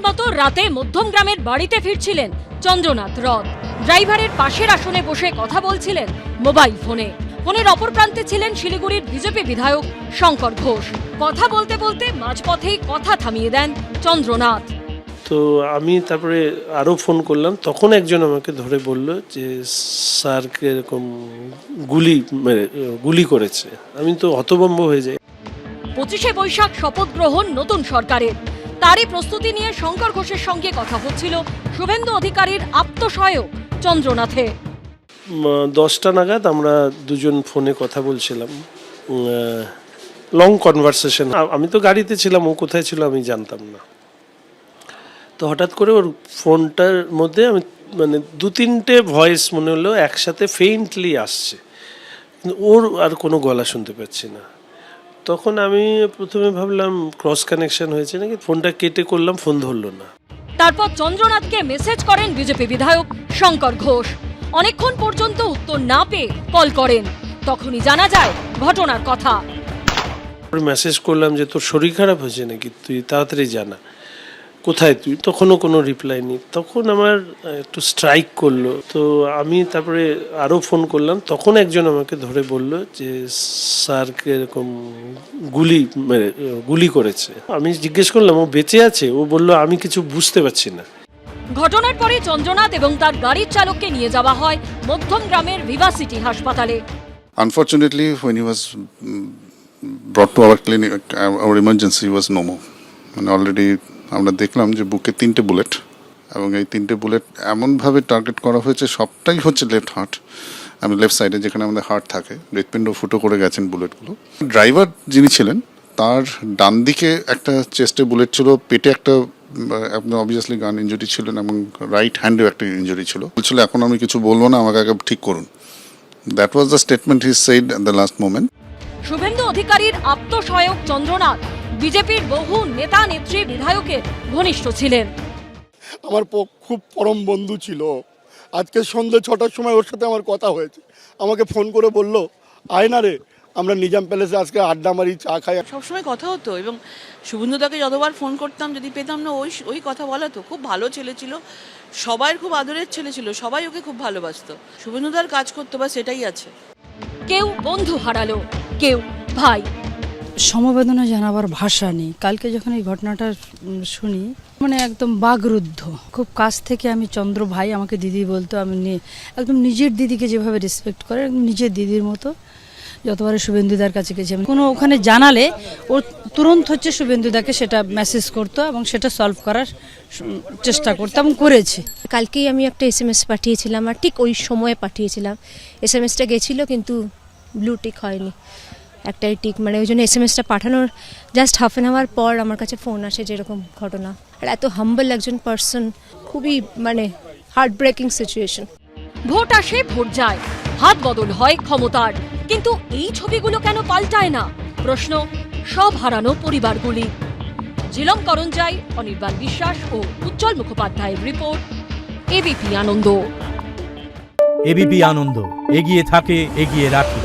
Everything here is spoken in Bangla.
মতো রাতে মধ্যমগ্রামের বাড়িতে ফিরছিলেন চন্দ্রনাথ রথ। ড্রাইভারের পাশের আসনে বসে কথা বলছিলেন মোবাইল ফোনে। ফোনের অপর প্রান্তে ছিলেন শিলিগুড়ির বিজেপি বিধায়ক শঙ্কর ঘোষ। কথা বলতে বলতে মাঝপথেই কথা থামিয়ে দেন চন্দ্রনাথ। তো আমি তারপরে আরও ফোন করলাম, তখন একজন আমাকে ধরে বলল যে স্যারকে এরকম গুলি করেছে। আমি তো হতভম্ব হয়ে যাই। 25শে বৈশাখ শপথ গ্রহণ নতুন সরকারের, তারই প্রস্তুতি নিয়ে শঙ্কর ঘোষের সঙ্গে কথা হচ্ছিল শুভেন্দু অধিকারীর আত্মসহায়ক চন্দ্রনাথে। 10টা নাগাদ আমরা দুজন ফোনে কথা বলছিলাম, লং কনভারসেশন। আমি তো গাড়িতে ছিলাম, ও কোথায় ছিল আমি জানতাম না। তো হঠাৎ করে ওর ফোনটার মধ্যে আমি মানে 2-3টে ভয়েস মনে হলো একসাথে ফেইন্টলি আসছে, ওর আর কোনো গলা শুনতে পাচ্ছি না। তখন আমি প্রথমে ভাবলাম ক্রস কানেকশন হয়েছে নাকি, ফোনটা কেটে করলাম, ফোন ধরলো না। তারপর চন্দ্রনাথকে মেসেজ করেন বিজেপি বিধায়ক শঙ্কর ঘোষ। অনেকক্ষণ পর্যন্ত উত্তর না পেয়ে কল করেন, তখনই জানা যায় ঘটনার কথা। মেসেজ করলাম যে তোর শরীর খারাপ হয়েছে নাকি, তুই তাড়াতাড়ি জানা, কোথায় তুই? তখনও কোনো রিপ্লাই নেই। তখন আমার একটু স্ট্রাইক করলো। তো আমি তারপরে আরও ফোন করলাম, তখন একজন আমাকে ধরে বলল যে স্যারকে এরকম গুলি করেছে। আমি জিজ্ঞেস করলাম ও বেঁচে আছে? ও বলল আমি কিছু বুঝতে পারছি না। ঘটনার পরে চন্দ্রনাথ এবং তার গাড়ির চালককে নিয়ে যাওয়া হয় মধ্যমগ্রামের ভিভাসিটি হাসপাতালে। Unfortunately, when he was brought to our clinic, our emergency, he was no more. মানে অলরেডি আমরা দেখলাম যে বুকে 3টে বুলেট, এবং এই 3টে বুলেট এমনভাবে টার্গেট করা হয়েছে, সবটাই হচ্ছে লেফট হার্ট, লেফট সাইডে যেখানে আমাদের হার্ট থাকে, হৃৎপিণ্ড ফুটো করে গেছেন বুলেটগুলো। ড্রাইভার যিনি ছিলেন তার ডান দিকে একটা চেস্টে বুলেট ছিল, পেটে একটা অবভিয়াসলি গান ইঞ্জুরি ছিলেন, এবং রাইট হ্যান্ডেও একটা ইঞ্জুরি ছিল। বলছিল এখন আমি কিছু বলবো না, আমাকে আগে ঠিক করুন। That was the statement he said at the last moment. Suvendu অধিকারীর আত্মসহায়ক চন্দ্রনাথ বিজেপির বহু নেতা নেত্রী বিধায়কের ঘনিষ্ঠ ছিলেন। আমার খুব পরম বন্ধু ছিল। আজকে সন্ধ্যে 6টার সময় ওর সাথে আমার কথা হয়েছে। আমাকে ফোন করে বলল, আয় না রে, আমরা নিজাম প্যালেসে আজকে আড্ডা মারি, চা খাই। সবসময় কথা হতো, এবং শুভেন্দুদাকে যতবার ফোন করতাম, যদি পেতাম না ওই কথা বলা তো। খুব ভালো ছেলে ছিল, সবাইয়ের খুব আদরের ছেলে ছিল, সবাই ওকে খুব ভালোবাসতো। শুভেন্দুদার কাজ করতো, বা সেটাই আছে। কেউ বন্ধু হারালো, কেউ ভাই। সমবেদনা জানাবার ভাষা নেই। কালকে যখন এই ঘটনাটা শুনি, মানে একদম বাকরুদ্ধ। খুব কাছ থেকে আমি চন্দ্র ভাই, আমাকে দিদি বলতো, আমি একদম নিজের দিদিকে যেভাবে রেসপেক্ট করে, একদম নিজের দিদির মতো। যতবারে শুভেন্দুদার কাছে গেছি আমি, কোনো ওখানে জানালে ও তুরন্ত হচ্ছে শুভেন্দুদাকে সেটা মেসেজ করতো, এবং সেটা সলভ করার চেষ্টা করতো এবং করেছে। কালকেই আমি একটা SMS পাঠিয়েছিলাম, আর ঠিক ওই সময়ে পাঠিয়েছিলাম। SMSটা গেছিলো কিন্তু ব্লু টিক হয়নি, একটাই টিক। মানে ওই জন্য SMSটা পাঠানোর জাস্ট হাফ অ্যান আওয়ার পর আমার কাছে ফোন আসে যেরকম ঘটনা। আর এত হাম্বল একজন পার্সন, খুবই মানে হার্ট ব্রেকিং সিচুয়েশন। ভোট আসে, ভোট যায়, হাত বদল হয় ক্ষমতার, কিন্তু এই ছবিগুলো কেন পাল্টায় না? প্রশ্ন সব হারানো পরিবারগুলি। ঝিলম করঞ্জাই, অনির্বাণ বিশ্বাস ও উজ্জ্বল মুখোপাধ্যায়ের রিপোর্ট, ABP আনন্দ। ABP আনন্দ, এগিয়ে থাকে, এগিয়ে রাখে।